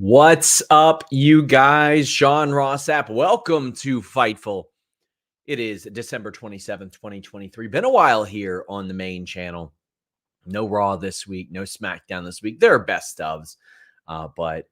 What's up, you guys? Sean Ross Sapp. Welcome to Fightful. It is December 27th, 2023. Been a while here on the main channel. No Raw this week, no SmackDown this week. There are best ofs, but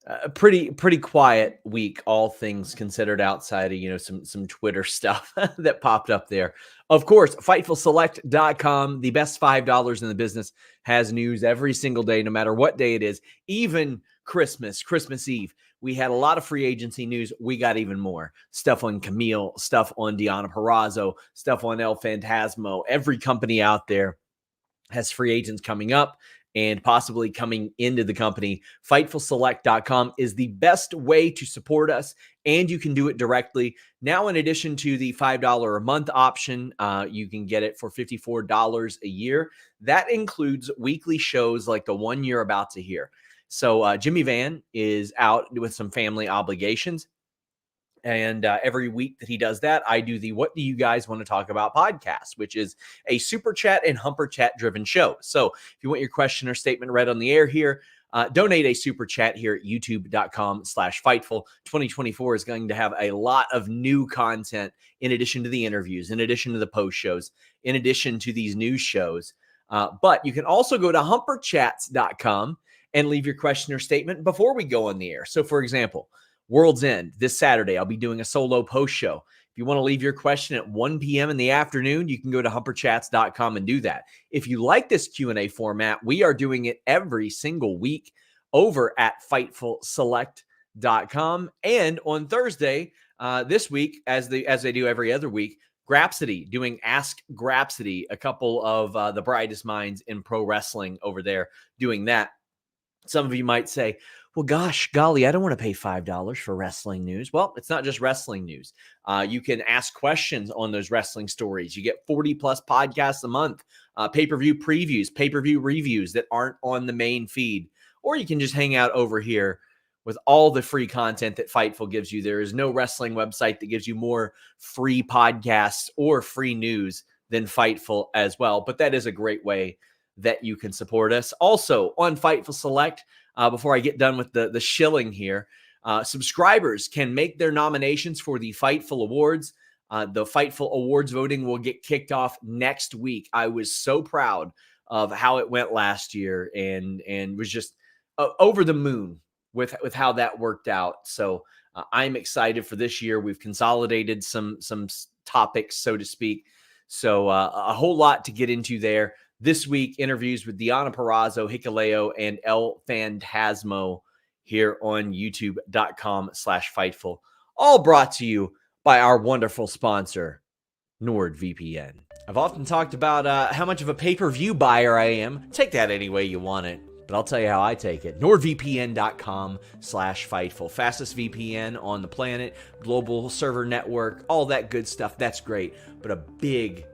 a pretty quiet week, all things considered, outside of some Twitter stuff that popped up there. Of course, FightfulSelect.com, the best $5 in the business, has news every single day, no matter what day it is, even Christmas Eve. We had a lot of free agency news. We got even more stuff on Camille, stuff on Deonna Purrazzo, stuff on El Phantasmo. Every company out there has free agents coming up and possibly coming into the company. FightfulSelect.com is the best way to support us, and you can do it directly. Now, in addition to the $5 a month option, you can get it for $54 a year. That includes weekly shows like the one you're about to hear. So Jimmy Van is out with some family obligations. And every week that he does that, I do the What Do You Guys Want to Talk About podcast, which is a super chat and humper chat driven show. So if you want your question or statement read on the air here, donate a super chat here at youtube.com/Fightful. 2024 is going to have a lot of new content in addition to the interviews, in addition to the post shows, in addition to these news shows. But you can also go to humperchats.com and leave your question or statement before we go on the air. So, for example, World's End this Saturday, I'll be doing a solo post show. If you want to leave your question at 1 p.m. in the afternoon, you can go to humperchats.com and do that. If you like this Q&A format, we are doing it every single week over at FightfulSelect.com. And on Thursday, this week, as they do every other week, Grapsity doing Ask Grapsity, a couple of the brightest minds in pro wrestling over there doing that. Some of you might say, well, gosh, golly, I don't want to pay $5 for wrestling news. Well, it's not just wrestling news. You can ask questions on those wrestling stories. You get 40 plus podcasts a month, pay-per-view previews, pay-per-view reviews that aren't on the main feed, or you can just hang out over here with all the free content that Fightful gives you. There is no wrestling website that gives you more free podcasts or free news than Fightful as well. But that is a great way that you can support us. Also on Fightful Select, before I get done with the shilling here, subscribers can make their nominations for the Fightful Awards. The Fightful Awards voting will get kicked off next week. I was so proud of how it went last year and was just over the moon with how that worked out. So I'm excited for this year. We've consolidated some topics, so to speak. So a whole lot to get into there. This week, interviews with Deonna Purrazzo, Hikuleo, and El Phantasmo here on youtube.com/Fightful. All brought to you by our wonderful sponsor, NordVPN. I've often talked about how much of a pay-per-view buyer I am. Take that any way you want it, but I'll tell you how I take it. NordVPN.com/Fightful. Fastest VPN on the planet, global server network, all that good stuff. That's great, but a big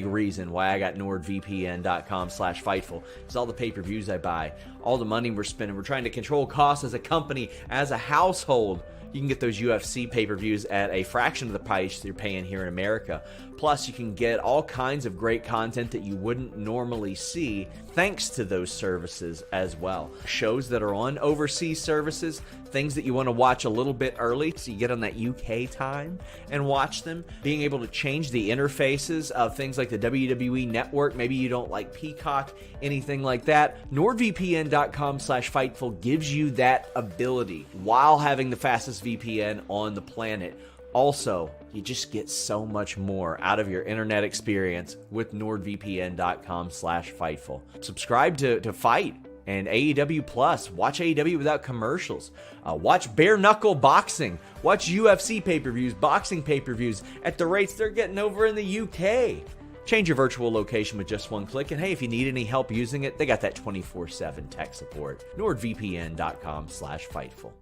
reason why I got NordVPN.com/Fightful is all the pay-per-views I buy, all the money we're spending. We're trying to control costs as a company, as a household. You can get those UFC pay-per-views at a fraction of the price you're paying here in America. Plus, you can get all kinds of great content that you wouldn't normally see thanks to those services as well. Shows that are on overseas services, things that you want to watch a little bit early so you get on that UK time and watch them. Being able to change the interfaces of things like the WWE Network. Maybe you don't like Peacock, anything like that. NordVPN.com/Fightful gives you that ability while having the fastest VPN on the planet. Also, you just get so much more out of your internet experience with NordVPN.com/Fightful. Subscribe to Fight and AEW Plus. Watch AEW without commercials. Watch bare knuckle boxing. Watch UFC pay-per-views, boxing pay-per-views at the rates they're getting over in the UK. Change your virtual location with just one click. And hey, if you need any help using it, they got that 24/7 tech support. NordVPN.com/Fightful.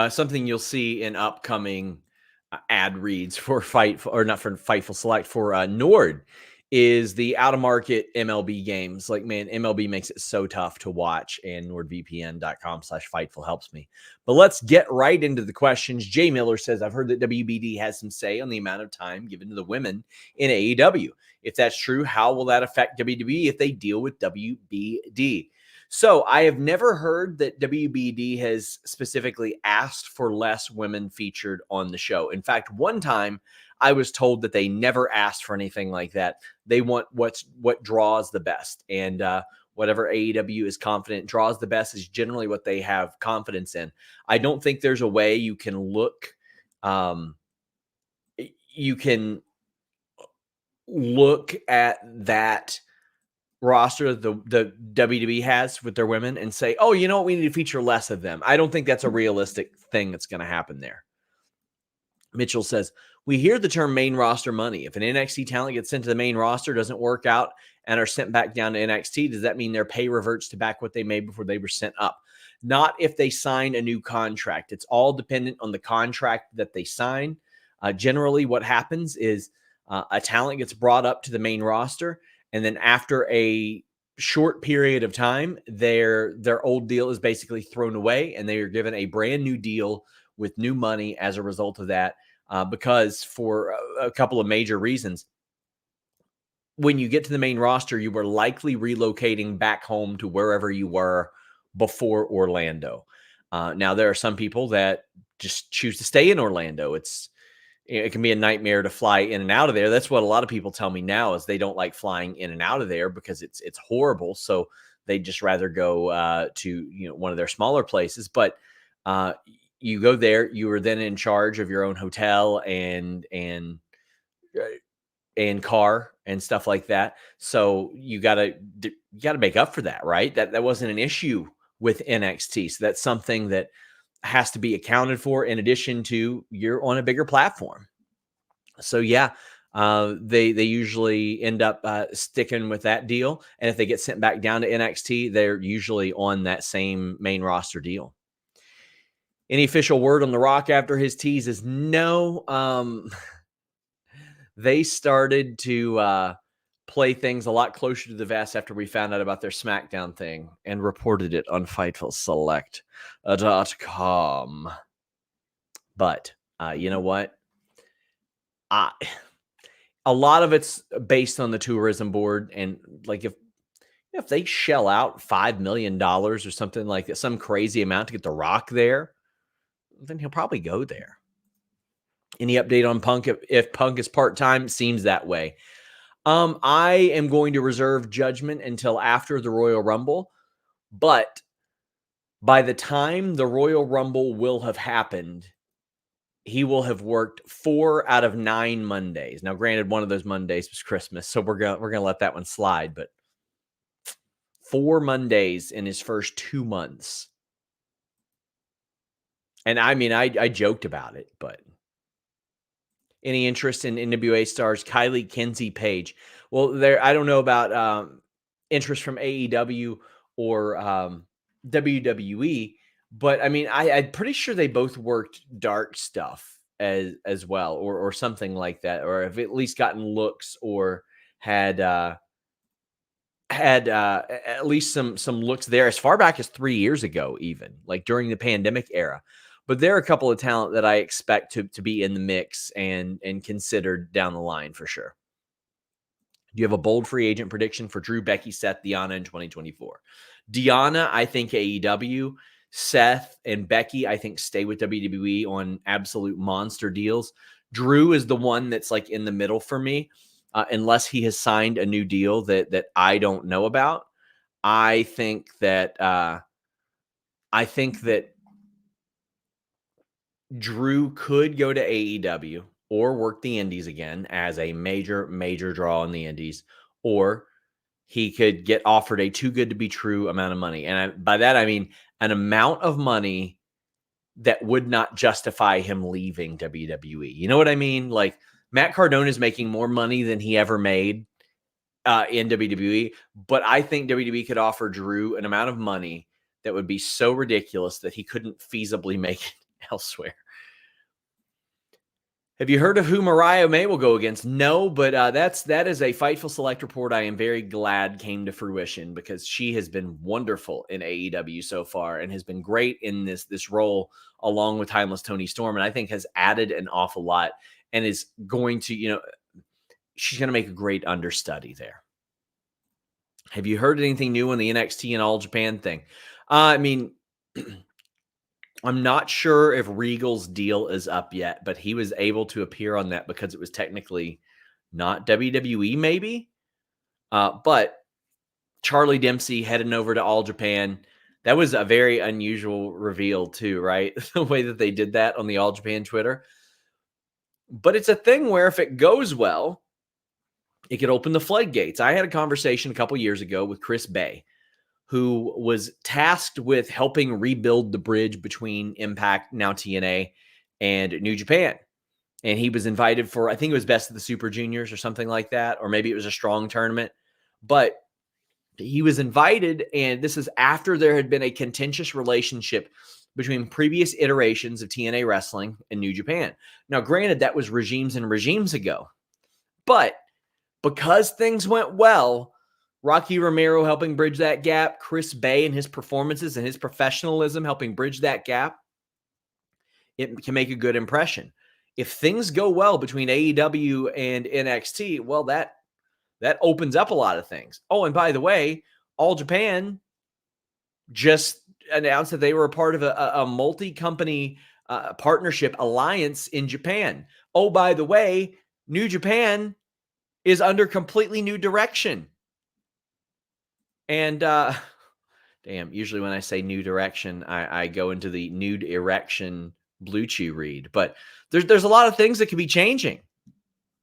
Something you'll see in upcoming ad reads for Fightful, or not for Fightful Select, for Nord, is the out-of-market MLB games. Like, man, MLB makes it so tough to watch, and NordVPN.com/Fightful helps me. But let's get right into the questions. Jay Miller says, I've heard that WBD has some say on the amount of time given to the women in AEW. If that's true, how will that affect WWE if they deal with WBD? So I have never heard that WBD has specifically asked for less women featured on the show. In fact, one time I was told that they never asked for anything like that. They want what draws the best. And whatever AEW is confident draws the best is generally what they have confidence in. I don't think there's a way you can look at that roster the WWE has with their women and say, oh, you know what, we need to feature less of them. I don't think that's a realistic thing that's going to happen there. Mitchell says, we hear the term main roster money. If an NXT talent gets sent to the main roster, doesn't work out, and are sent back down to NXT, does that mean their pay reverts to back what they made before they were sent up? Not if they sign a new contract. It's all dependent on the contract that they sign. Generally, what happens is a talent gets brought up to the main roster, and then after a short period of time, their old deal is basically thrown away, and they are given a brand new deal with new money as a result of that, because for a couple of major reasons. When you get to the main roster, you were likely relocating back home to wherever you were before Orlando. Now, there are some people that just choose to stay in Orlando. It can be a nightmare to fly in and out of there. That's what a lot of people tell me now is they don't like flying in and out of there because it's horrible. So they'd just rather go to one of their smaller places. But you go there, you are then in charge of your own hotel and car and stuff like that. So you gotta make up for that, right? That wasn't an issue with NXT. So that's something that has to be accounted for in addition to you're on a bigger platform. So yeah, they usually end up sticking with that deal. And if they get sent back down to NXT, they're usually on that same main roster deal. Any official word on The Rock after his tease is no. They started to play things a lot closer to the vest after we found out about their SmackDown thing and reported it on FightfulSelect.com. But you know what? A lot of it's based on the tourism board, and like if they shell out $5 million or something like that, some crazy amount to get The Rock there, then he'll probably go there. Any update on Punk? If Punk is part-time, seems that way. I am going to reserve judgment until after the Royal Rumble, but by the time the Royal Rumble will have happened, he will have worked 4 out of 9 Mondays. Now, granted, one of those Mondays was Christmas, so we're gonna let that one slide. But 4 Mondays in his first 2 months, and I mean, I joked about it, but any interest in NWA stars Kylie Kinsey Page? Well, I don't know about interest from AEW or WWE, but I mean, I'm pretty sure they both worked dark stuff as well, or something like that, or have at least gotten looks or had at least some looks there as far back as 3 years ago, even like during the pandemic era. But there are a couple of talent that I expect to be in the mix and considered down the line for sure. Do you have a bold free agent prediction for Drew, Becky, Seth, Deanna in 2024? Deanna, I think AEW. Seth and Becky, I think stay with WWE on absolute monster deals. Drew is the one that's like in the middle for me, unless he has signed a new deal that I don't know about. I think that Drew could go to AEW or work the Indies again as a major draw in the Indies, or he could get offered a too good to be true amount of money. And by that, I mean an amount of money that would not justify him leaving WWE. You know what I mean? Like Matt Cardona is making more money than he ever made in WWE, but I think WWE could offer Drew an amount of money that would be so ridiculous that he couldn't feasibly make it elsewhere. Have you heard of who Mariah May will go against? No, but that is a Fightful Select report I am very glad came to fruition, because she has been wonderful in AEW so far and has been great in this role along with Timeless Toni Storm, and I think has added an awful lot and is going to, she's going to make a great understudy there. Have you heard anything new on the NXT and All Japan thing? I mean, I'm not sure if Regal's deal is up yet, but he was able to appear on that because it was technically not WWE, maybe. But Charlie Dempsey heading over to All Japan. That was a very unusual reveal, too, right? The way that they did that on the All Japan Twitter. But it's a thing where if it goes well, it could open the floodgates. I had a conversation a couple years ago with Chris Bay, who was tasked with helping rebuild the bridge between Impact, now TNA, and New Japan. And he was invited for, I think it was Best of the Super Juniors or something like that, or maybe it was a strong tournament. But he was invited, and this is after there had been a contentious relationship between previous iterations of TNA wrestling and New Japan. Now, granted, that was regimes and regimes ago, but because things went well, Rocky Romero helping bridge that gap, Chris Bay and his performances and his professionalism helping bridge that gap, it can make a good impression. If things go well between AEW and NXT, well, that opens up a lot of things. Oh, and by the way, All Japan just announced that they were a part of a multi-company partnership alliance in Japan. Oh, by the way, New Japan is under completely new direction. And damn, usually when I say new direction, I go into the nude erection BlueChew read. But there's a lot of things that could be changing.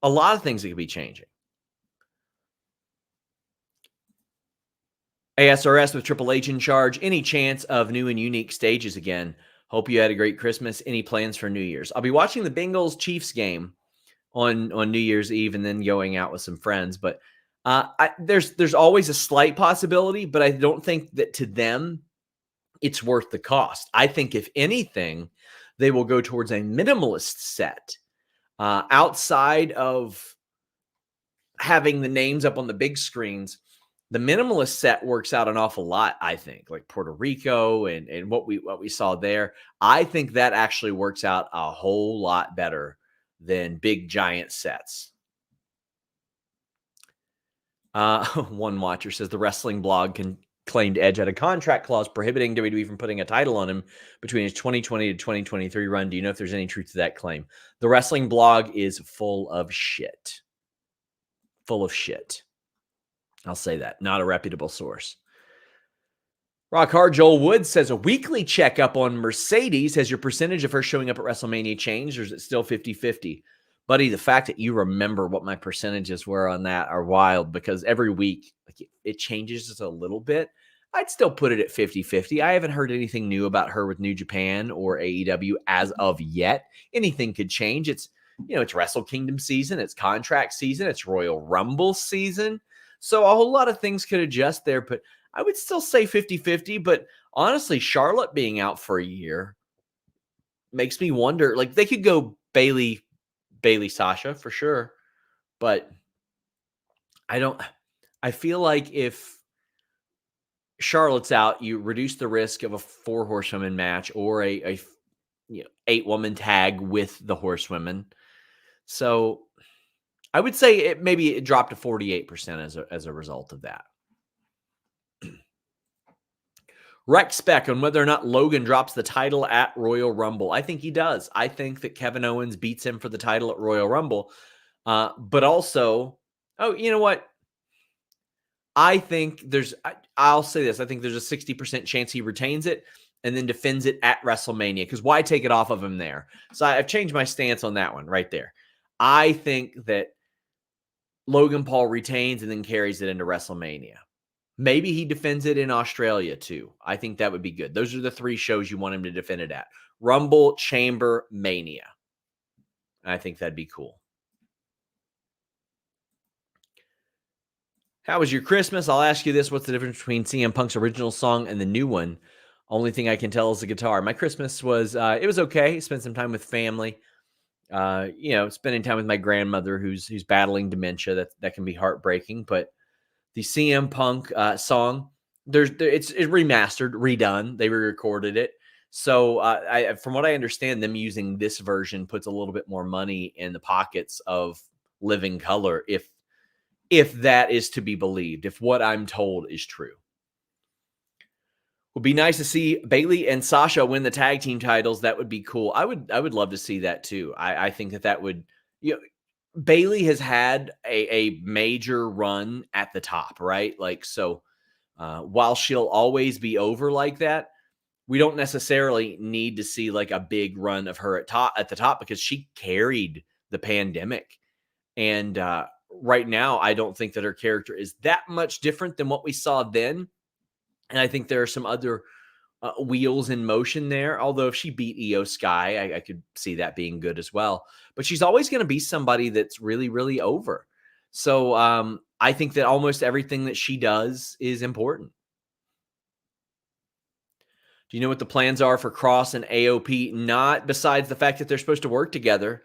A lot of things that could be changing. ASRS with Triple H in charge. Any chance of new and unique stages again? Hope you had a great Christmas. Any plans for New Year's? I'll be watching the Bengals Chiefs game on New Year's Eve and then going out with some friends. But there's always a slight possibility, but I don't think that to them it's worth the cost. I think if anything, they will go towards a minimalist set outside of having the names up on the big screens. The minimalist set works out an awful lot, I think, like Puerto Rico and what we saw there. I think that actually works out a whole lot better than big giant sets. One watcher says the wrestling blog claimed Edge had a contract clause prohibiting WWE from putting a title on him between his 2020 to 2023 run. Do you know if there's any truth to that claim? The wrestling blog is full of shit. Full of shit. I'll say that. Not a reputable source. Rock Hard Joel Woods says a weekly checkup on Mercedes. Has your percentage of her showing up at WrestleMania changed, or is it still 50-50? Buddy, the fact that you remember what my percentages were on that are wild, because every week it changes just a little bit. I'd still put it at 50-50. I haven't heard anything new about her with New Japan or AEW as of yet. Anything could change. It's Wrestle Kingdom season. It's contract season. It's Royal Rumble season. So a whole lot of things could adjust there, but I would still say 50-50. But honestly, Charlotte being out for a year makes me wonder. Like, they could go Bailey Sasha for sure, but I feel like if Charlotte's out, you reduce the risk of a 4 horsewoman match or a 8-woman tag with the horsewomen. So I would say maybe it dropped to 48% as a result of that. Rex Spec on whether or not Logan drops the title at Royal Rumble. I think he does. I think that Kevin Owens beats him for the title at Royal Rumble. But also, you know what? I think I'll say this. I think there's a 60% chance he retains it and then defends it at WrestleMania, because why take it off of him there? So I've changed my stance on that one right there. I think that Logan Paul retains and then carries it into WrestleMania. Maybe he defends it in Australia too. I think that would be good. Those are the 3 shows you want him to defend it at: Rumble, Chamber, Mania. I think that'd be cool. How was your Christmas? I'll ask you this. What's the difference between CM Punk's original song and the new one? Only thing I can tell is the guitar. My Christmas was, it was okay. Spent some time with family. Spending time with my grandmother who's battling dementia. That can be heartbreaking, but the CM Punk song, it's remastered, redone. They re-recorded it. So from what I understand, them using this version puts a little bit more money in the pockets of Living Color if if that is to be believed, if what I'm told is true. Would be nice to see Bayley and Sasha win the tag team titles. That would be cool. I would love to see that too. I think that would, Bayley has had a major run at the top, right? Like, so while she'll always be over like that, we don't necessarily need to see like a big run of her at the top because she carried the pandemic. And right now, I don't think that her character is that much different than what we saw then. And I think there are some other wheels in motion there. Although if she beat Io Sky, I could see that being good as well. But she's always going to be somebody that's really, really over. So I think that almost everything that she does is important. Do you know what the plans are for Cross and AOP? Not besides the fact that they're supposed to work together.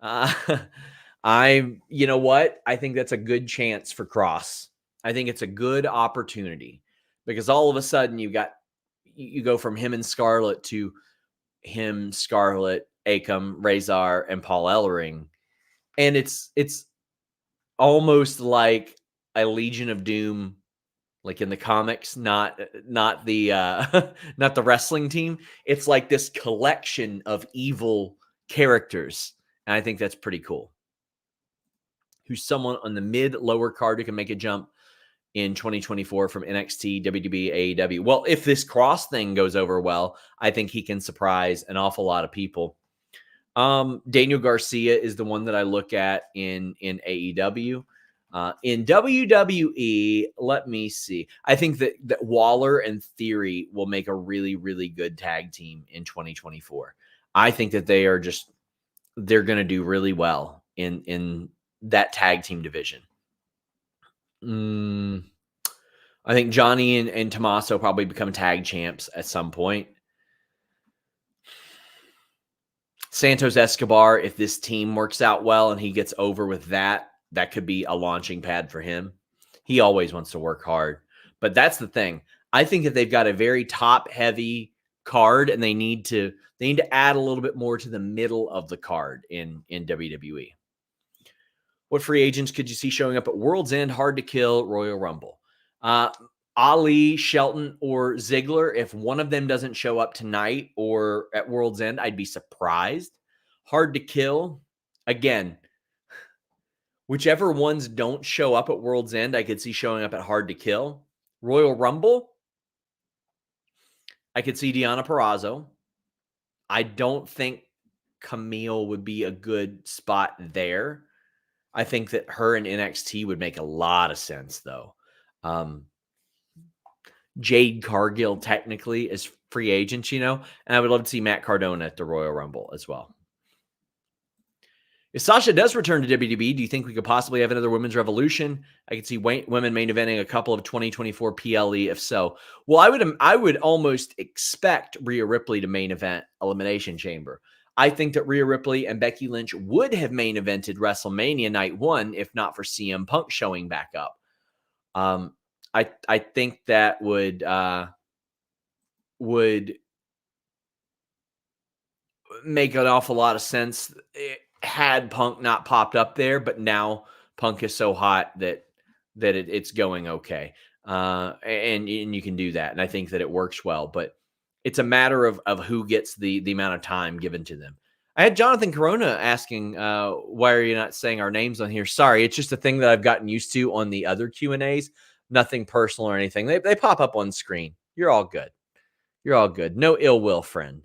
You know what? I think that's a good chance for Cross. I think it's a good opportunity because all of a sudden you go from him and Scarlett to him, Scarlett, Akam, Razor, and Paul Ellering. And it's almost like a Legion of Doom, like in the comics, not the not the wrestling team. It's like this collection of evil characters. And I think that's pretty cool. Who's someone on the mid-lower card who can make a jump in 2024 from NXT, WBD, AEW? Well, if this Cross thing goes over well, I think he can surprise an awful lot of people. Daniel Garcia is the one that I look at in AEW. In WWE, let me see. I think that Waller and Theory will make a really, really good tag team in 2024. I think that they're going to do really well in that tag team division. I think Johnny and Tommaso probably become tag champs at some point. Santos Escobar, if this team works out well and he gets over with that could be a launching pad for him. He always wants to work hard. But that's the thing. I think that they've got a very top-heavy card, and they need to add a little bit more to the middle of the card in WWE. What free agents could you see showing up at World's End, Hard to Kill, Royal Rumble? Ali, Shelton, or Ziggler. If one of them doesn't show up tonight or at World's End, I'd be surprised. Hard to Kill. Again, whichever ones don't show up at World's End, I could see showing up at Hard to Kill. Royal Rumble, I could see Deonna Purrazzo. I don't think Camille would be a good spot there. I think that her in NXT would make a lot of sense, though. Jade Cargill technically is free agent, and I would love to see Matt Cardona at the Royal Rumble as well. If Sasha does return to WWE, do you think we could possibly have another women's revolution? I could see women main eventing a couple of 2024 PLE. If so, well, I would almost expect Rhea Ripley to main event Elimination Chamber. I think that Rhea Ripley and Becky Lynch would have main evented WrestleMania Night 1 if not for CM Punk showing back up. I think that would make an awful lot of sense had Punk not popped up there, but now Punk is so hot that it's going okay. And you can do that. And I think that it works well, but it's a matter of who gets the amount of time given to them. I had Jonathan Corona asking, why are you not saying our names on here? Sorry, it's just a thing that I've gotten used to on the other Q&As. Nothing personal or anything. They pop up on screen. You're all good. You're all good. No ill will, friend.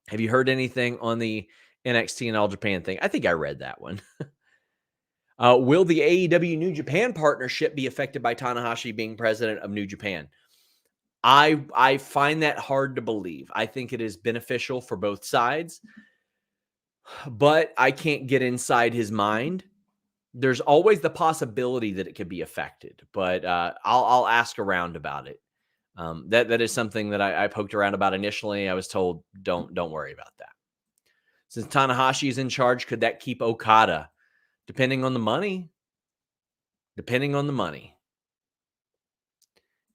Have you heard anything on the NXT and All Japan thing? I think I read that one. Will the AEW New Japan partnership be affected by Tanahashi being president of New Japan? I find that hard to believe. I think it is beneficial for both sides, but I can't get inside his mind. There's always the possibility that it could be affected, but I'll ask around about it. That is something that I poked around about initially. I was told don't worry about that. Since Tanahashi is in charge, could that keep Okada? Depending on the money.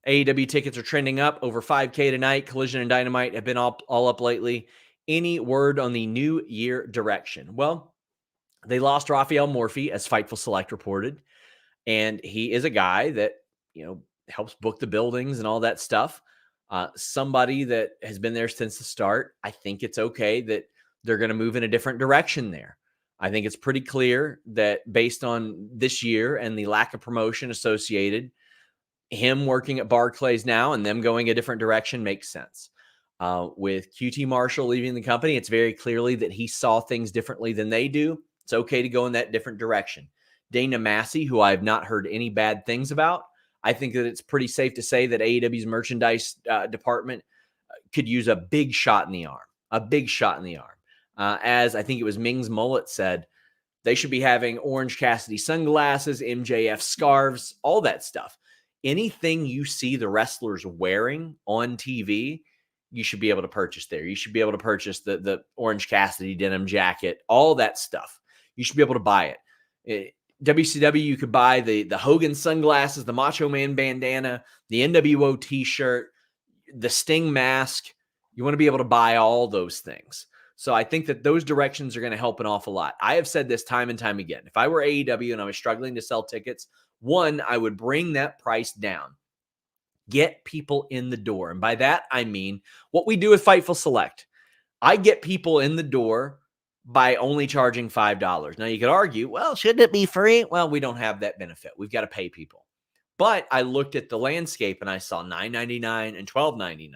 AEW tickets are trending up over 5K tonight. Collision and Dynamite have been all up lately. Any word on the New Year direction? Well, They lost Raphael Morphy, as Fightful Select reported, and he is a guy that, helps book the buildings and all that stuff. Somebody that has been there since the start. I think it's okay that they're going to move in a different direction there. I think it's pretty clear that based on this year and the lack of promotion associated, him working at Barclays now and them going a different direction makes sense. With QT Marshall leaving the company, it's very clearly that he saw things differently than they do. It's okay to go in that different direction. Dana Massey, who I have not heard any bad things about, I think that it's pretty safe to say that AEW's merchandise department could use a big shot in the arm. As I think it was Ming's Mullet said, they should be having Orange Cassidy sunglasses, MJF scarves, all that stuff. Anything you see the wrestlers wearing on TV, you should be able to purchase there. You should be able to purchase the Orange Cassidy denim jacket, all that stuff. You should be able to buy it. WCW, you could buy the Hogan sunglasses, the Macho Man bandana, the NWO t-shirt, the Sting mask. You want to be able to buy all those things. So I think that those directions are going to help an awful lot. I have said this time and time again. If I were AEW and I was struggling to sell tickets, one, I would bring that price down. Get people in the door. And by that, I mean what we do with Fightful Select. I get people in the door by only charging $5. Now, you could argue, well, shouldn't it be free? Well, we don't have that benefit. We've got to pay people. But I looked at the landscape and I saw $9.99 and $12.99.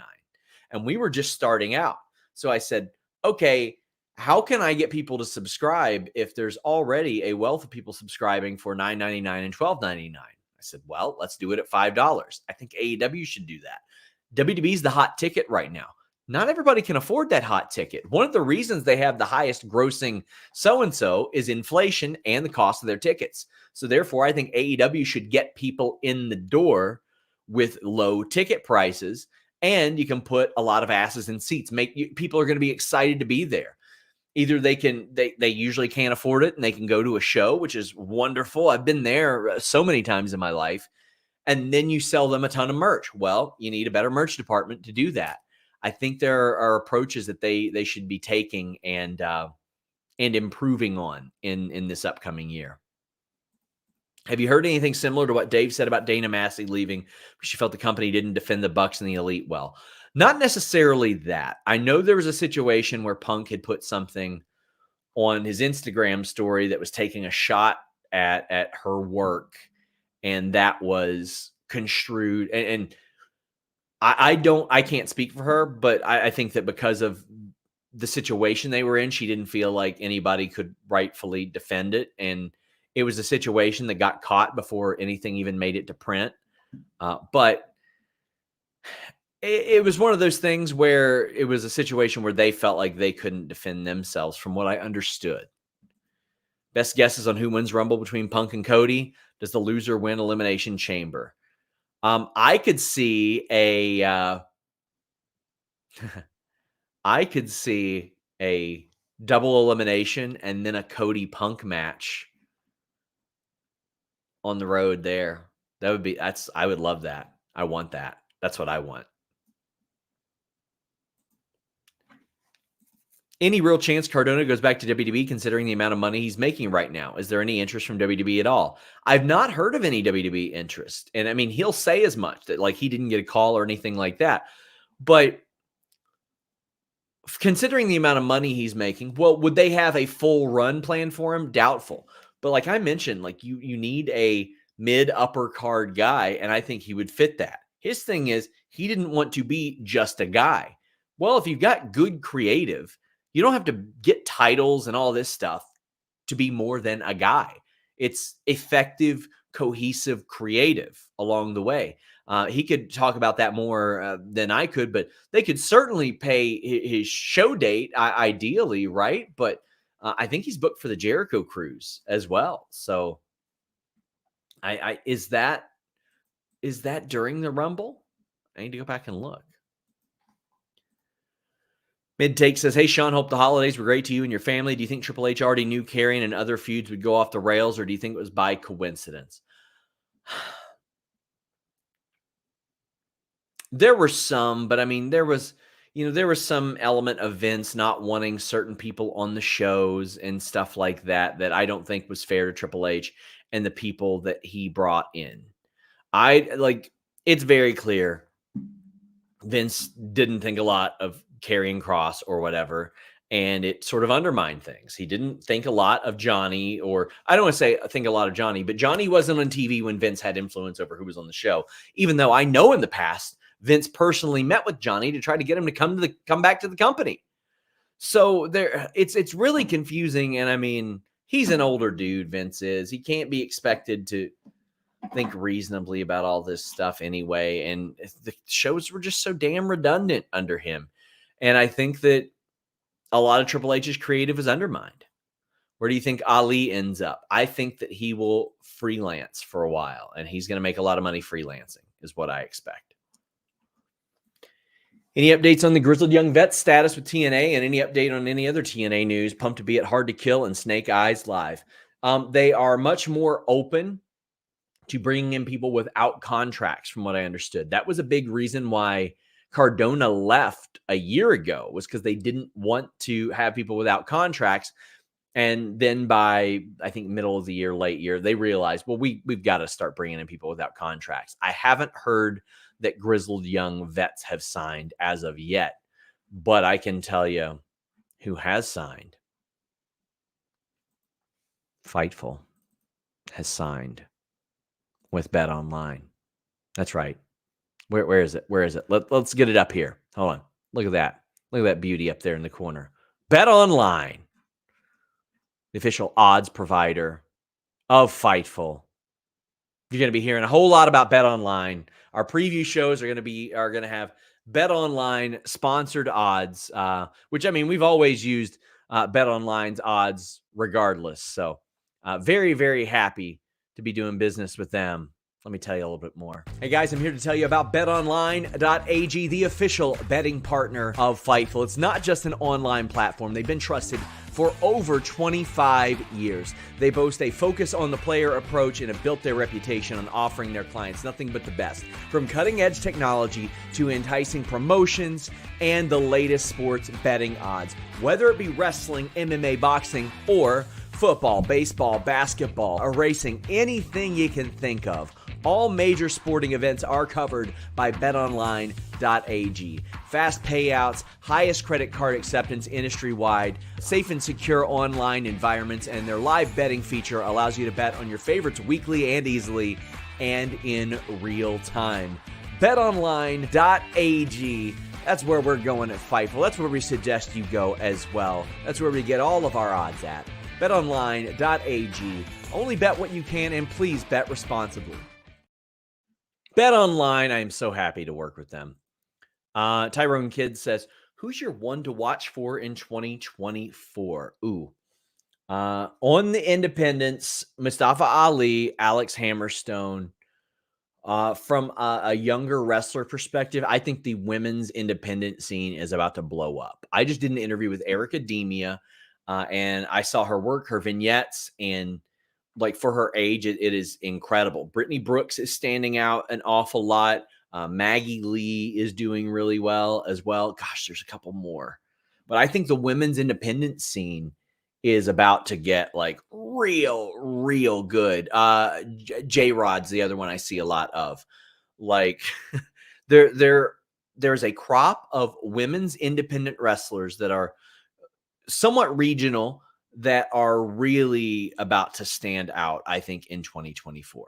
And we were just starting out. So I said, okay, how can I get people to subscribe if there's already a wealth of people subscribing for $9.99 and $12.99? I said, well, let's do it at $5. I think AEW should do that. WWE is the hot ticket right now. Not everybody can afford that hot ticket. One of the reasons they have the highest grossing so-and-so is inflation and the cost of their tickets. So therefore, I think AEW should get people in the door with low ticket prices, and you can put a lot of asses in seats. People are going to be excited to be there. Either they usually can't afford it and they can go to a show, which is wonderful. I've been there so many times in my life. And then you sell them a ton of merch. Well, you need a better merch department to do that. I think there are approaches that they should be taking and improving on in this upcoming year. Have you heard anything similar to what Dave said about Dana Massey leaving because she felt the company didn't defend the Bucks and the Elite well? Not necessarily that. I know there was a situation where Punk had put something on his Instagram story that was taking a shot at her work, and that was construed. And I can't speak for her, but I think that because of the situation they were in, she didn't feel like anybody could rightfully defend it. And it was a situation that got caught before anything even made it to print. But it was one of those things where it was a situation where they felt like they couldn't defend themselves, from what I understood. Best guesses on who wins Rumble between Punk and Cody. Does the loser win Elimination Chamber? I could see a double elimination and then a Cody Punk match on the road there. I would love that. I want that. That's what I want. Any real chance Cardona goes back to WWE considering the amount of money he's making right now? Is there any interest from WWE at all? I've not heard of any WWE interest. And I mean, he'll say as much that like he didn't get a call or anything like that. But considering the amount of money he's making, well, would they have a full run plan for him? Doubtful. But like I mentioned, like you need a mid-upper card guy, and I think he would fit that. His thing is he didn't want to be just a guy. Well, if you've got good creative, you don't have to get titles and all this stuff to be more than a guy. It's effective, cohesive, creative along the way. He could talk about that more than I could, but they could certainly pay his show date, ideally, right? But I think he's booked for the Jericho cruise as well. So is that during the Rumble? I need to go back and look. Mid-Take says, hey, Sean, hope the holidays were great to you and your family. Do you think Triple H already knew Karrion and other feuds would go off the rails, or do you think it was by coincidence? There were some, but I mean, there was, there was some element of Vince not wanting certain people on the shows and stuff like that I don't think was fair to Triple H and the people that he brought in. It's very clear Vince didn't think a lot of Karrion Kross or whatever, and it sort of undermined things. He didn't think a lot of Johnny, or I don't want to say think a lot of Johnny, but Johnny wasn't on TV when Vince had influence over who was on the show, even though I know in the past Vince personally met with Johnny to try to get him to come back to the company. So it's really confusing. And I mean, he's an older dude, Vince is. He can't be expected to think reasonably about all this stuff anyway. And the shows were just so damn redundant under him. And I think that a lot of Triple H's creative is undermined. Where do you think Ali ends up? I think that he will freelance for a while, and he's going to make a lot of money freelancing, is what I expect. Any updates on the Grizzled Young Vet status with TNA, and any update on any other TNA news? Pumped to be at Hard to Kill and Snake Eyes Live. They are much more open to bringing in people without contracts, from what I understood. That was a big reason why Cardona left a year ago, was because they didn't want to have people without contracts. And then by, I think, middle of the year, late year, they realized, well, we've got to start bringing in people without contracts. I haven't heard that Grizzled Young Vets have signed as of yet, but I can tell you who has signed. Fightful has signed with BetOnline. That's right. Where is it? Where is it? Let's get it up here. Hold on. Look at that. Look at that beauty up there in the corner. BetOnline, the official odds provider of Fightful. You're going to be hearing a whole lot about BetOnline. Our preview shows are going to have BetOnline sponsored odds, which, I mean, we've always used BetOnline's odds regardless. So very, very happy to be doing business with them. Let me tell you a little bit more. Hey guys, I'm here to tell you about BetOnline.AG, the official betting partner of Fightful. It's not just an online platform. They've been trusted for over 25 years. They boast a focus on the player approach and have built their reputation on offering their clients nothing but the best. From cutting-edge technology to enticing promotions and the latest sports betting odds. Whether it be wrestling, MMA, boxing, or football, baseball, basketball, or racing, anything you can think of. All major sporting events are covered by BetOnline.ag. Fast payouts, highest credit card acceptance industry-wide, safe and secure online environments, and their live betting feature allows you to bet on your favorites weekly and easily and in real time. BetOnline.ag. That's where we're going at Fightful. That's where we suggest you go as well. That's where we get all of our odds at. BetOnline.ag. Only bet what you can, and please bet responsibly. BetOnline, I am so happy to work with them. Tyrone Kidd says, who's your one to watch for in 2024? On the independents, Mustafa Ali, Alex Hammerstone. From a younger wrestler perspective, I think the women's independent scene is about to blow up. I just did an interview with Erica Demia, and I saw her work, her vignettes, and like for her age, it is incredible. Brittany Brooks is standing out an awful lot. Maggie Lee is doing really well as well. Gosh, there's a couple more. But I think the women's independent scene is about to get like real good. J-Rod's the other one I see a lot of. Like there's a crop of women's independent wrestlers that are somewhat regional that are really about to stand out, I think, in 2024.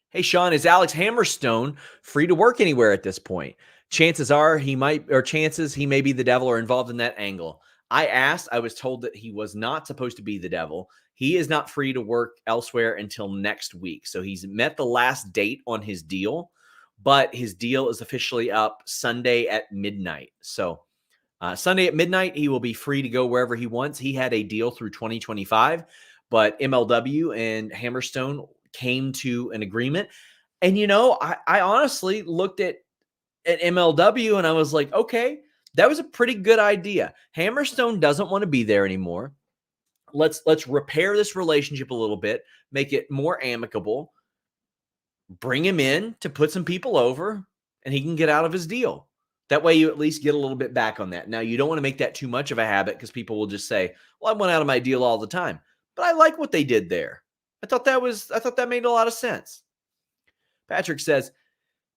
Hey, Sean, is Alex Hammerstone free to work anywhere at this point? Chances he may be the devil or involved in that angle. I asked, I was told that he was not supposed to be the devil. He is not free to work elsewhere until next week. So he's met the last date on his deal, but his deal is officially up Sunday at midnight. So Sunday at midnight, he will be free to go wherever he wants. He had a deal through 2025, but MLW and Hammerstone came to an agreement. And, I honestly looked at MLW and I was like, okay, that was a pretty good idea. Hammerstone doesn't want to be there anymore. Let's repair this relationship a little bit, make it more amicable, bring him in to put some people over, and he can get out of his deal. That way you at least get a little bit back on that. Now, you don't want to make that too much of a habit because people will just say, well, I went out of my deal all the time. But I like what they did there. I thought that made a lot of sense. Patrick says,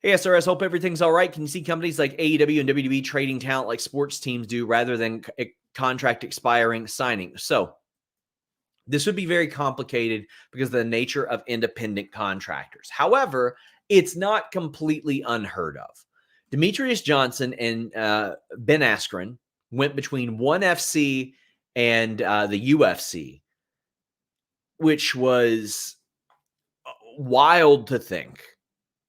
hey, SRS, hope everything's all right. Can you see companies like AEW and WWE trading talent like sports teams do rather than contract expiring signing? So this would be very complicated because of the nature of independent contractors. However, it's not completely unheard of. Demetrius Johnson and Ben Askren went between ONE FC and the UFC, which was wild to think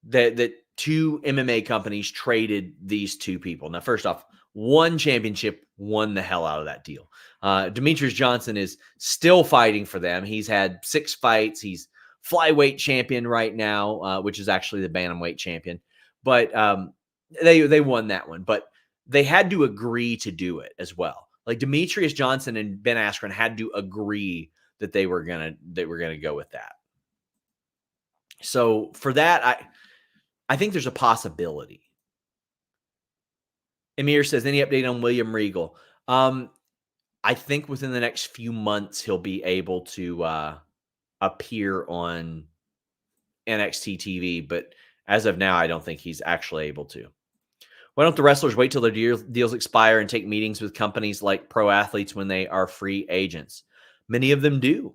that two MMA companies traded these two people. Now, first off, one championship won the hell out of that deal. Demetrius Johnson is still fighting for them. He's had 6 fights. He's flyweight champion right now, which is actually the bantamweight champion. But they won that one. But they had to agree to do it as well. Like Demetrius Johnson and Ben Askren had to agree that they were gonna go with that. So for that, I think there's a possibility. Amir says, any update on William Regal? I think within the next few months, he'll be able to appear on NXT TV. But as of now, I don't think he's actually able to. Why don't the wrestlers wait till their deals expire and take meetings with companies like pro athletes when they are free agents? Many of them do.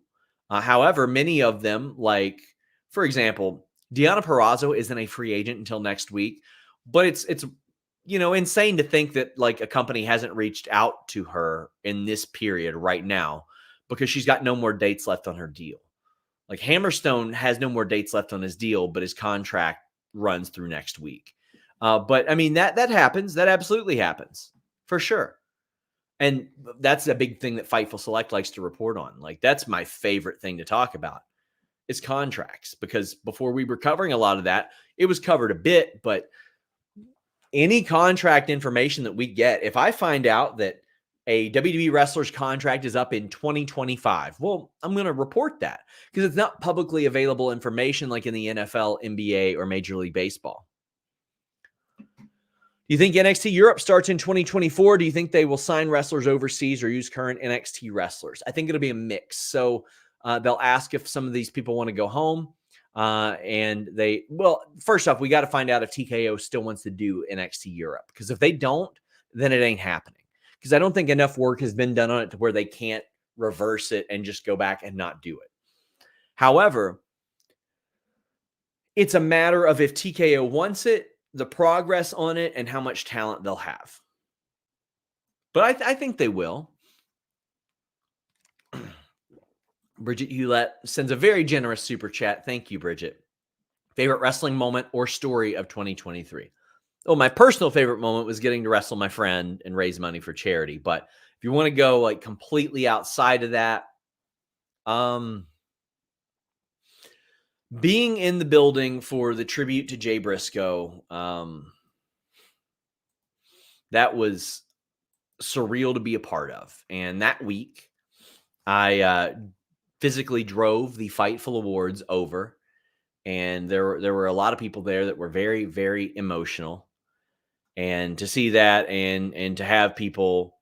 However, many of them, like, for example, Deonna Purrazzo isn't a free agent until next week, but it's insane to think that like a company hasn't reached out to her in this period right now because she's got no more dates left on her deal. Like Hammerstone has no more dates left on his deal, but his contract runs through next week. But I mean, that happens. That absolutely happens for sure. And that's a big thing that Fightful Select likes to report on. Like that's my favorite thing to talk about is contracts, because before we were covering a lot of that, it was covered a bit, but any contract information that we get, if I find out that a WWE wrestler's contract is up in 2025, well, I'm going to report that because it's not publicly available information like in the NFL, NBA, or Major League Baseball. Do you think NXT Europe starts in 2024? Do you think they will sign wrestlers overseas or use current NXT wrestlers? I think it'll be a mix. So they'll ask if some of these people want to go home. First off, we got to find out if TKO still wants to do NXT Europe, because if they don't, then it ain't happening. Because I don't think enough work has been done on it to where they can't reverse it and just go back and not do it. However, it's a matter of if TKO wants it, the progress on it, and how much talent they'll have. But I think they will. Bridget Hewlett sends a very generous super chat. Thank you, Bridget. Favorite wrestling moment or story of 2023? Oh, my personal favorite moment was getting to wrestle my friend and raise money for charity. But if you want to go like completely outside of that, being in the building for the tribute to Jay Briscoe, that was surreal to be a part of. And that week, I physically drove the Fightful Awards over, and there were a lot of people there that were very, very emotional. And to see that and to have people,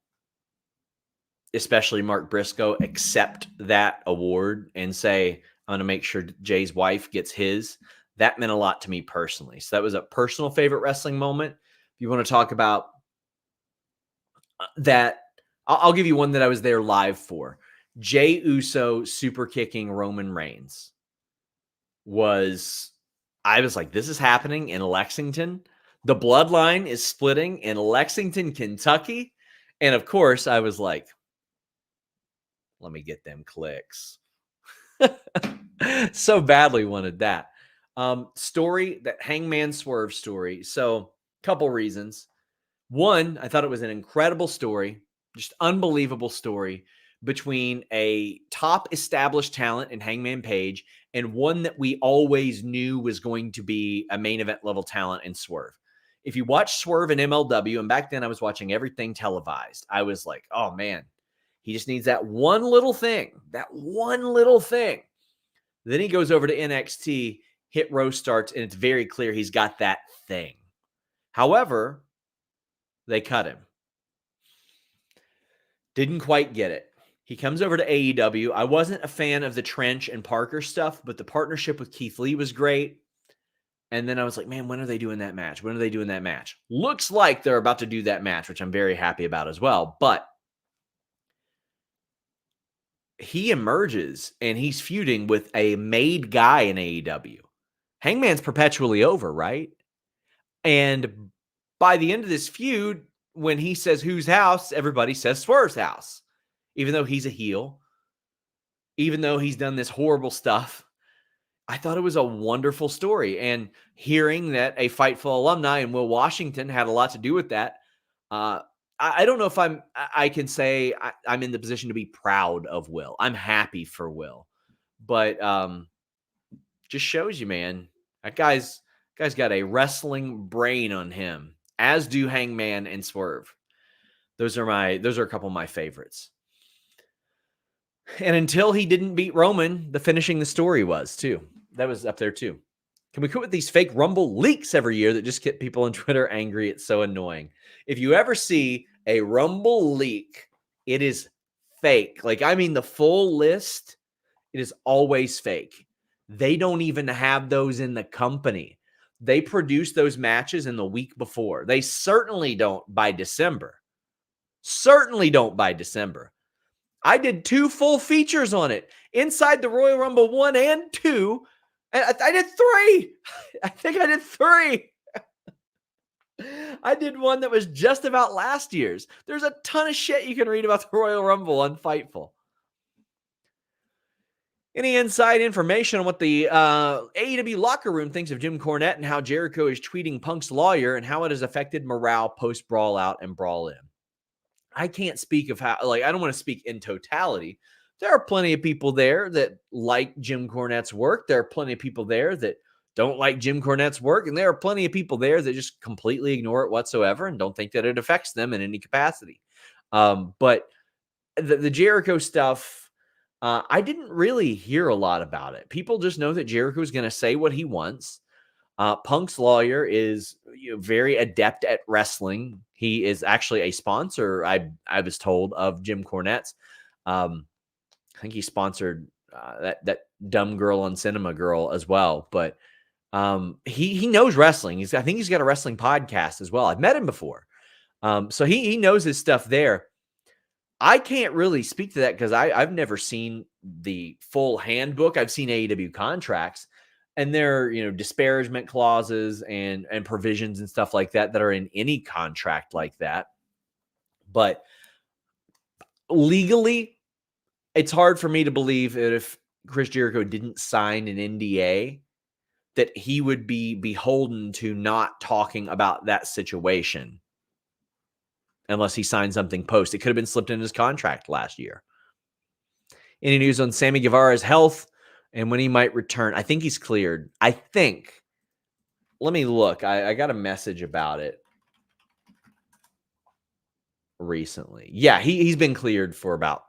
especially Mark Briscoe, accept that award and say, I'm going to make sure Jay's wife gets his, that meant a lot to me personally. So that was a personal favorite wrestling moment. If you want to talk about that, I'll give you one that I was there live for. Jey Uso super kicking Roman Reigns I was like, this is happening in Lexington. The bloodline is splitting in Lexington, Kentucky. And of course, I was like, let me get them clicks. So badly wanted that. Story, that Hangman Swerve story. So couple reasons. One, I thought it was an incredible story, just unbelievable story between a top established talent in Hangman Page and one that we always knew was going to be a main event level talent in Swerve. If you watch Swerve and MLW, and back then I was watching everything televised, I was like, oh man, he just needs that one little thing. Then he goes over to NXT, Hit Row starts, and it's very clear he's got that thing. However, They cut him. Didn't quite get it. He comes over to AEW. I wasn't a fan of the Trench and Parker stuff, but the partnership with Keith Lee was great. And then I was like, man, when are they doing that match? When are they doing that match? Looks like they're about to do that match, which I'm very happy about as well. But he emerges and he's feuding with a made guy in AEW. Hangman's perpetually over, right? And by the end of this feud, when he says whose house, everybody says Swerve's house. Even though he's a heel, even though he's done this horrible stuff, I thought it was a wonderful story. And hearing that a Fightful alumni in Will Washington had a lot to do with that, I don't know if I can say I'm in the position to be proud of Will. I'm happy for Will. But just shows you, man, that guy's got a wrestling brain on him, as do Hangman and Swerve. Those are a couple of my favorites. And until he didn't beat Roman, the finishing the story was too. That was up there too. Can we quit with these fake Rumble leaks every year that just get people on Twitter angry? It's so annoying. If you ever see a Rumble leak, it is fake. Like, I mean, the full list, it is always fake. They don't even have those in the company. They produce those matches in the week before. They certainly don't by December. I did 2 full features on it inside the Royal Rumble 1 and 2. And I did 3. I think I did 3. I did one that was just about last year's. There's a ton of shit you can read about the Royal Rumble on Fightful. Any inside information on what the AEW locker room thinks of Jim Cornette and how Jericho is tweeting Punk's lawyer and how it has affected morale post-brawl out and brawl in? I can't speak of how, I don't want to speak in totality. There are plenty of people there that like Jim Cornette's work. There are plenty of people there that don't like Jim Cornette's work. And there are plenty of people there that just completely ignore it whatsoever and don't think that it affects them in any capacity. But the Jericho stuff, I didn't really hear a lot about it. People just know that Jericho is going to say what he wants. Punk's lawyer is very adept at wrestling. He is actually a sponsor, I was told, of Jim Cornette's. I think he sponsored that dumb girl on Cinema Girl as well. But he knows wrestling. I think he's got a wrestling podcast as well. I've met him before. So he knows his stuff there. I can't really speak to that because I've never seen the full handbook. I've seen AEW contracts. And there are, disparagement clauses and provisions and stuff like that are in any contract like that. But legally, it's hard for me to believe that if Chris Jericho didn't sign an NDA, that he would be beholden to not talking about that situation unless he signed something post. It could have been slipped in his contract last year. Any news on Sammy Guevara's health and when he might return? I think he's cleared. I think. Let me look. I got a message about it recently. Yeah, he's been cleared for about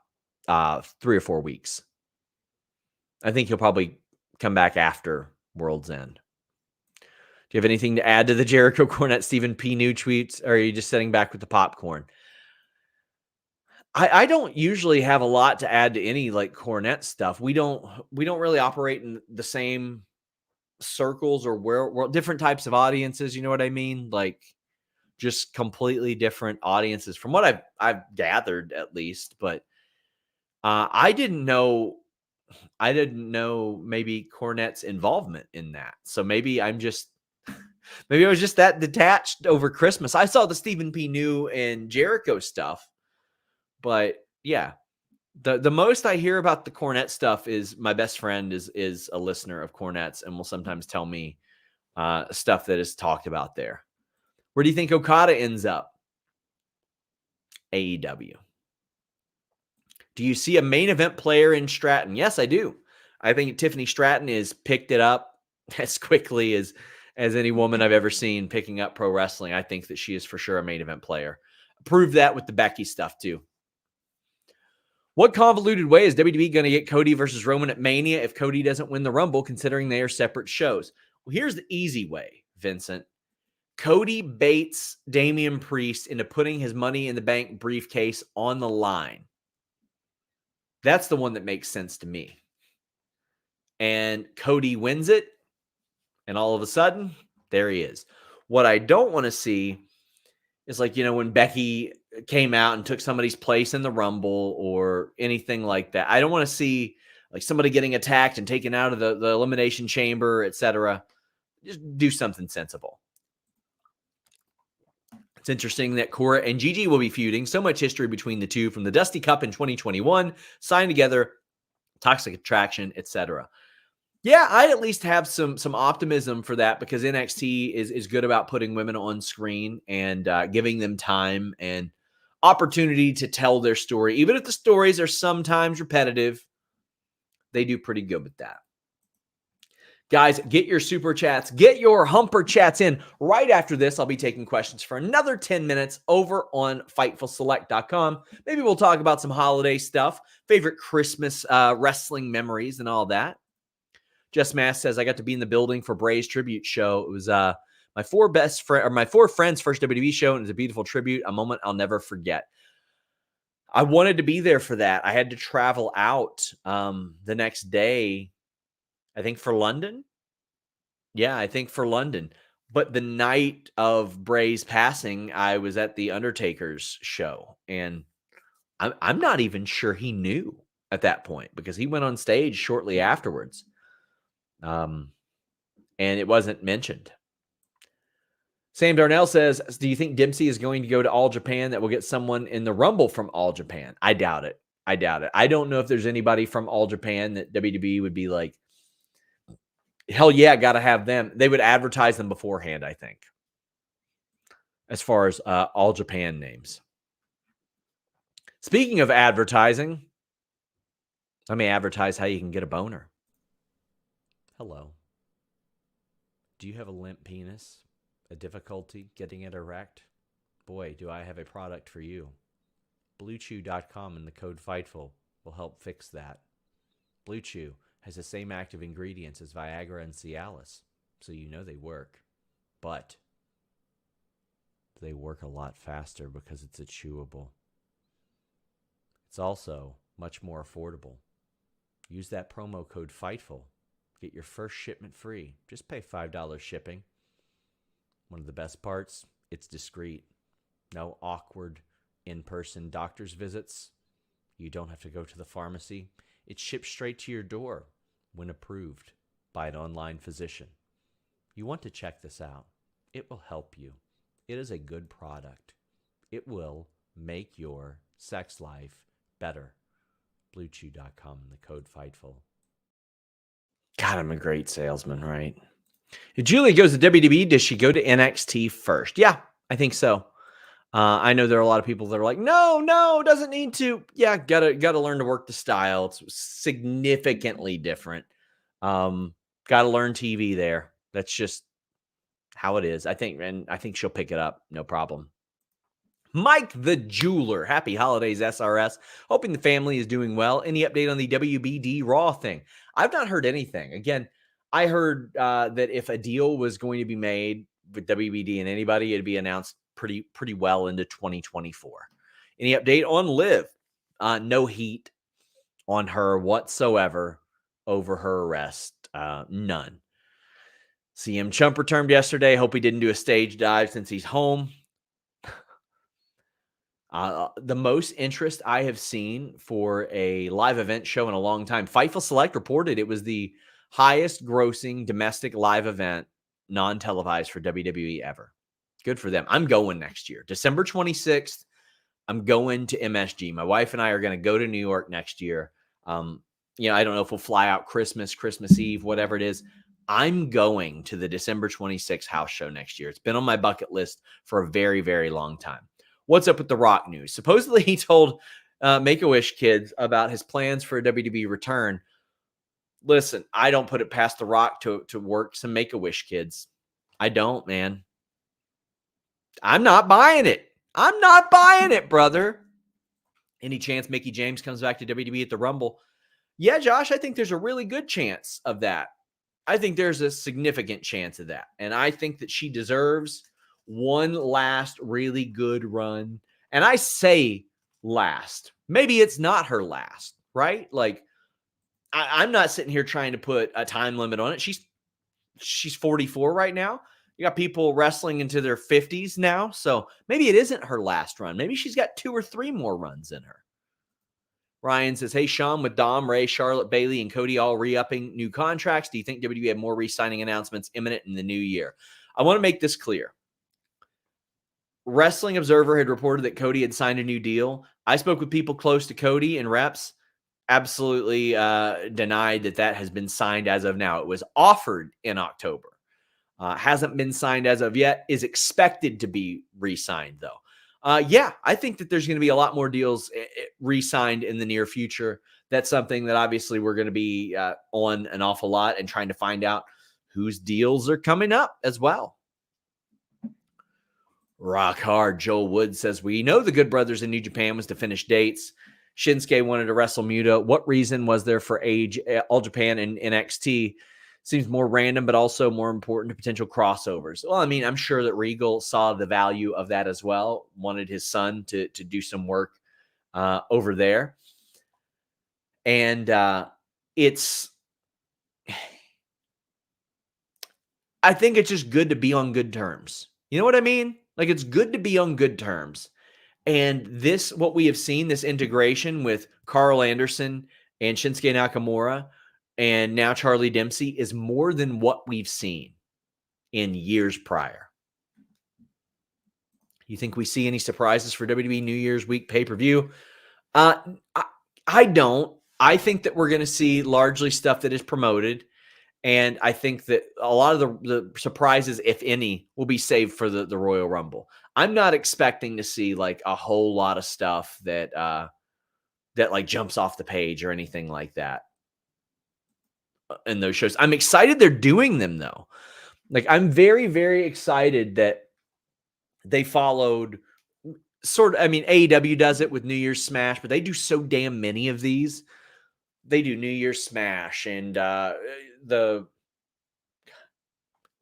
3 or 4 weeks. I think he'll probably come back after World's End. Do you have anything to add to the Jericho Cornette Stephen P. New tweets? Or are you just sitting back with the popcorn? I don't usually have a lot to add to any Cornette stuff. We don't really operate in the same circles or where different types of audiences. You know what I mean? Just completely different audiences from what I've gathered at least. But I didn't know maybe Cornette's involvement in that. So maybe I was just that detached over Christmas. I saw the Stephen P. New and Jericho stuff. But yeah, the most I hear about the Cornette stuff is my best friend is a listener of Cornette's and will sometimes tell me stuff that is talked about there. Where do you think Okada ends up? AEW. Do you see a main event player in Stratton? Yes, I do. I think Tiffany Stratton has picked it up as quickly as any woman I've ever seen picking up pro wrestling. I think that she is for sure a main event player. Prove that with the Becky stuff too. What convoluted way is WWE going to get Cody versus Roman at Mania if Cody doesn't win the Rumble, considering they are separate shows? Well, here's the easy way, Vincent. Cody baits Damian Priest into putting his Money in the Bank briefcase on the line. That's the one that makes sense to me. And Cody wins it, and all of a sudden, there he is. What I don't want to see is when Becky came out and took somebody's place in the Rumble or anything like that. I don't want to see somebody getting attacked and taken out of the Elimination Chamber, etc. Just do something sensible. It's interesting that Cora and Gigi will be feuding. So much history between the two from the Dusty Cup in 2021, signed together, Toxic Attraction, etc. Yeah, I at least have some optimism for that because NXT is good about putting women on screen and giving them time and opportunity to tell their story. Even if the stories are sometimes repetitive, they do pretty good with that. Guys, get your super chats, get your humper chats in. Right after this, I'll be taking questions for another 10 minutes over on FightfulSelect.com. Maybe we'll talk about some holiday stuff, favorite Christmas wrestling memories and all that. Jess Mass says, I got to be in the building for Bray's tribute show. It was my four friends' first WWE show, and it was a beautiful tribute, a moment I'll never forget. I wanted to be there for that. I had to travel out the next day, I think for London. Yeah, I think for London. But the night of Bray's passing, I was at the Undertaker's show, and I'm not even sure he knew at that point because he went on stage shortly afterwards. And it wasn't mentioned. Sam Darnell says, do you think Dempsey is going to go to All Japan that will get someone in the Rumble from All Japan? I doubt it. I don't know if there's anybody from All Japan that WWE would be like, hell yeah, got to have them. They would advertise them beforehand, I think, as far as All Japan names. Speaking of advertising, let me advertise how you can get a boner. Hello. Do you have a limp penis? A difficulty getting it erect? Boy, do I have a product for you. BlueChew.com and the code FIGHTFUL will help fix that. BlueChew has the same active ingredients as Viagra and Cialis, so you know they work. But they work a lot faster because it's a chewable. It's also much more affordable. Use that promo code FIGHTFUL. Get your first shipment free. Just pay $5 shipping. One of the best parts, it's discreet. No awkward in-person doctor's visits. You don't have to go to the pharmacy. It ships straight to your door when approved by an online physician. You want to check this out. It will help you. It is a good product. It will make your sex life better. BlueChew.com and the code FIGHTFUL. God, I'm a great salesman, right? If Giuli goes to WWE, does she go to NXT first? Yeah, I think so. I know there are a lot of people that are like, no, doesn't need to. Yeah, gotta learn to work the style. It's significantly different. Gotta learn TV there. That's just how it is. I think she'll pick it up, no problem. Mike the Jeweler, happy holidays, SRS. Hoping the family is doing well. Any update on the WBD Raw thing? I've not heard anything. Again, I heard that if a deal was going to be made with WBD and anybody, it'd be announced pretty well into 2024. Any update on Liv? No heat on her whatsoever over her arrest. None. CM Chump returned yesterday. Hope he didn't do a stage dive since he's home. The most interest I have seen for a live event show in a long time. Fightful Select reported it was the highest grossing domestic live event, non-televised for WWE ever. Good for them. I'm going next year. December 26th, I'm going to MSG. My wife and I are going to go to New York next year. I don't know if we'll fly out Christmas Eve, whatever it is. I'm going to the December 26th house show next year. It's been on my bucket list for a very, very long time. What's up with The Rock news? Supposedly he told Make-A-Wish kids about his plans for a WWE return. Listen, I don't put it past The Rock to work some Make-A-Wish kids. I don't, man. I'm not buying it. I'm not buying it, brother. Any chance Mickie James comes back to WWE at the Rumble? Yeah, Josh, I think there's a really good chance of that. I think there's a significant chance of that. And I think that she deserves one last really good run. And I say last. Maybe it's not her last, right? Like, I'm not sitting here trying to put a time limit on it. She's 44 right now. You got people wrestling into their 50s now. So maybe it isn't her last run. Maybe she's got 2 or 3 more runs in her. Ryan says, hey, Sean, with Dom, Ray, Charlotte, Bailey, and Cody all re-upping new contracts, do you think WWE have more re-signing announcements imminent in the new year? I want to make this clear. Wrestling Observer had reported that Cody had signed a new deal. I spoke with people close to Cody and reps. Absolutely denied that has been signed as of now. It was offered in October. Hasn't been signed as of yet. Is expected to be re-signed, though. Yeah, I think that there's going to be a lot more deals re-signed in the near future. That's something that obviously we're going to be on an awful lot and trying to find out whose deals are coming up as well. Rock hard. Joel Wood says, we know the Good Brothers in New Japan was to finish dates. Shinsuke wanted to wrestle Muta. What reason was there for All Japan and NXT? Seems more random, but also more important to potential crossovers. Well, I mean, I'm sure that Regal saw the value of that as well. Wanted his son to do some work over there. And I think it's just good to be on good terms. You know what I mean? Like, it's good to be on good terms. And this, what we have seen, this integration with Carl Anderson and Shinsuke Nakamura and now Charlie Dempsey is more than what we've seen in years prior. You think we see any surprises for WWE New Year's Week pay-per-view? I don't. I think that we're going to see largely stuff that is promoted. And I think that a lot of the surprises, if any, will be saved for the Royal Rumble. I'm not expecting to see like a whole lot of stuff that like jumps off the page or anything like that in those shows. I'm excited they're doing them though. Like, I'm very, very excited that they followed I mean, AEW does it with New Year's Smash, but they do so damn many of these. They do New Year's Smash and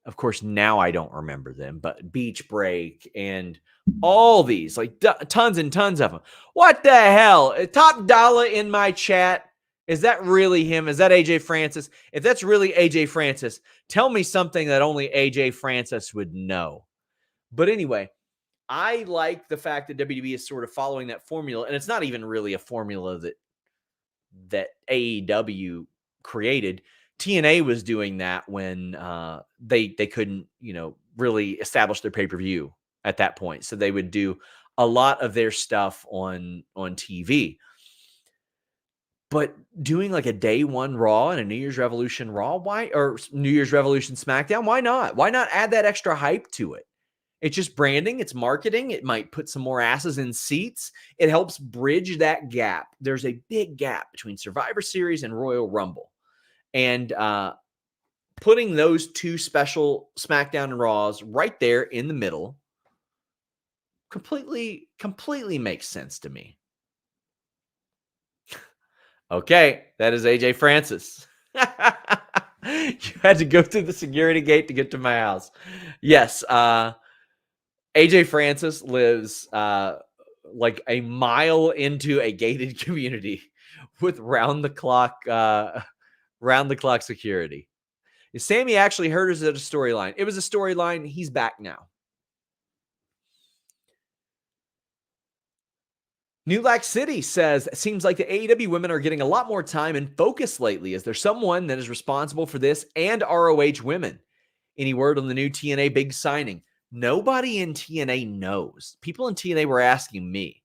of course, now I don't remember them, but Beach Break and all these, like tons and tons of them. What the hell? Top Dollar in my chat. Is that really him? Is that AJ Francis? If that's really AJ Francis, tell me something that only AJ Francis would know. But anyway, I like the fact that WWE is sort of following that formula, and it's not even really a formula that AEW created. TNA was doing that when they couldn't, really establish their pay-per-view at that point. So they would do a lot of their stuff on TV. But doing like a day one Raw and a New Year's Revolution Raw, or New Year's Revolution SmackDown, why not? Why not add that extra hype to it? It's just branding. It's marketing. It might put some more asses in seats. It helps bridge that gap. There's a big gap between Survivor Series and Royal Rumble. And putting those two special SmackDown and Raws right there in the middle completely makes sense to me. Okay, that is AJ Francis. You had to go through the security gate to get to my house. Yes, AJ Francis lives like a mile into a gated community with round the clock security. Sammy actually hurt us at a storyline. It was a storyline. He's back now. New Lack City says, it seems like the AEW women are getting a lot more time and focus lately. Is there someone that is responsible for this and ROH women? Any word on the new TNA big signing? Nobody in TNA knows. People in TNA were asking me.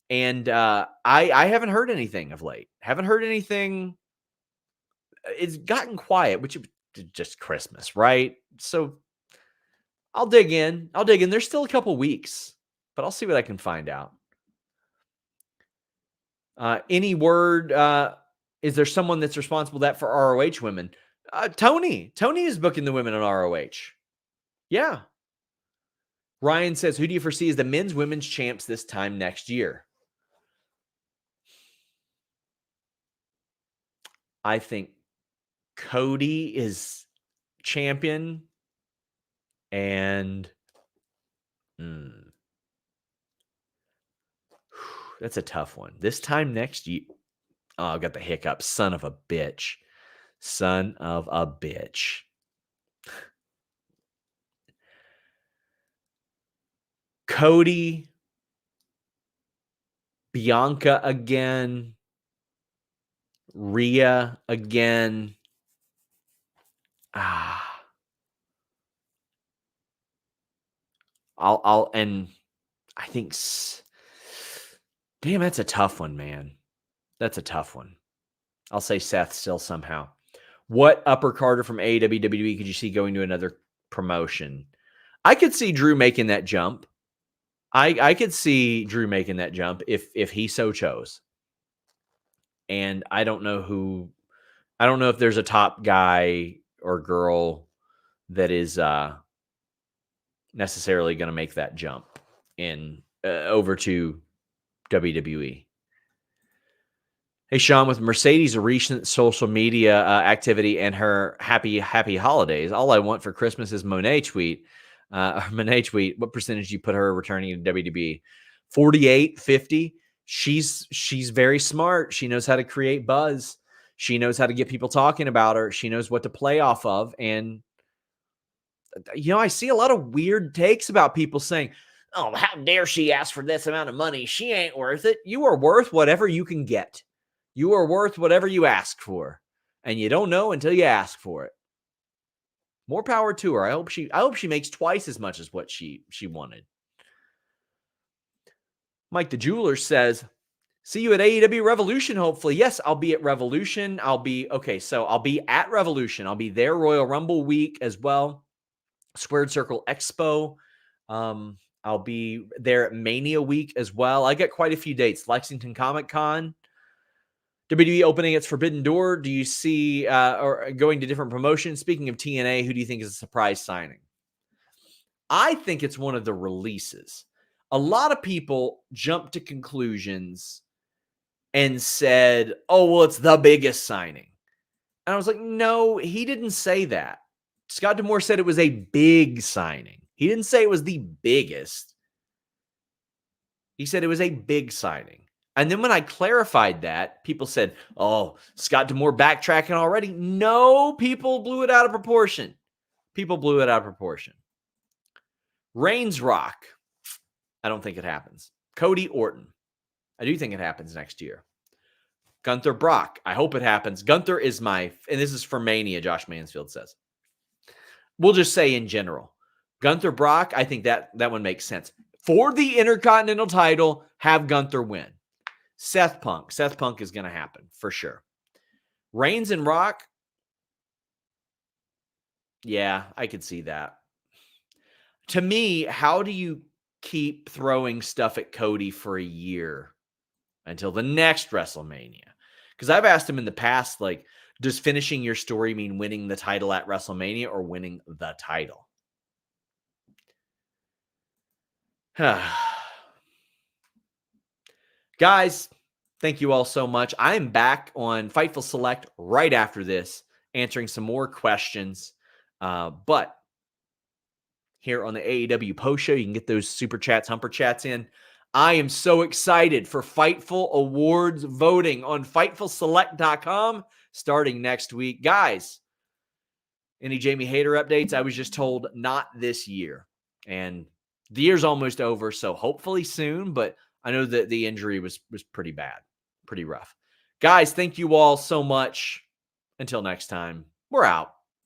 And I haven't heard anything of late. Haven't heard anything. It's gotten quiet, which is just Christmas, right? So I'll dig in. There's still a couple weeks, but I'll see what I can find out. Any word? Is there someone that's responsible for ROH women? Tony is booking the women on ROH. Yeah. Ryan says, who do you foresee as the men's women's champs this time next year? I think Cody is champion and Mm. That's a tough one. This time next year. Oh, I got the hiccup. Son of a bitch. Son of a bitch. Cody, Bianca again, Rhea again. And I think, damn, that's a tough one, man. That's a tough one. I'll say Seth still somehow. What upper carder from AEW, WWE could you see going to another promotion? I could see Drew making that jump. I could see Drew making that jump if he so chose. And I don't know if there's a top guy or girl that is necessarily going to make that jump in over to WWE. Hey, Sean, with Mercedes' recent social media activity and her happy holidays, all I want for Christmas is Mone tweet. What percentage do you put her returning to WWE? 48, 50. She's very smart. She knows how to create buzz. She knows how to get people talking about her. She knows what to play off of. And, I see a lot of weird takes about people saying, oh, how dare she ask for this amount of money? She ain't worth it. You are worth whatever you can get. You are worth whatever you ask for, and you don't know until you ask for it. More power to her. I hope she makes twice as much as what she wanted. Mike the Jeweler says, see you at AEW Revolution, hopefully. Yes, I'll be at Revolution. I'll be at Revolution. I'll be there Royal Rumble week as well. Squared Circle Expo. I'll be there at Mania week as well. I got quite a few dates. Lexington Comic Con. WWE opening its Forbidden Door. Do you see or going to different promotions? Speaking of TNA, who do you think is a surprise signing? I think it's one of the releases. A lot of people jumped to conclusions and said, oh, well, it's the biggest signing. And I was like, no, he didn't say that. Scott D'Amore said it was a big signing. He didn't say it was the biggest. He said it was a big signing. And then when I clarified that, people said, oh, Scott D'Amore backtracking already. No, people blew it out of proportion. Reigns Rock. I don't think it happens. Cody Orton. I do think it happens next year. Gunther Brock. I hope it happens. Gunther is and this is for Mania, Josh Mansfield says. We'll just say in general. Gunther Brock, I think that one makes sense. For the Intercontinental title, have Gunther win. Seth Punk is going to happen for sure. Reigns and Rock. Yeah, I could see that. To me, how do you keep throwing stuff at Cody for a year until the next WrestleMania? Because I've asked him in the past, like, does finishing your story mean winning the title at WrestleMania or winning the title? Guys, thank you all so much. I am back on Fightful Select right after this, answering some more questions. But here on the AEW post show, you can get those super chats, humper chats in. I am so excited for Fightful Awards voting on FightfulSelect.com starting next week. Guys, any Jamie Hayter updates? I was just told not this year. And the year's almost over, so hopefully soon. But I know that the injury was pretty bad, pretty rough. Guys, thank you all so much. Until next time, we're out.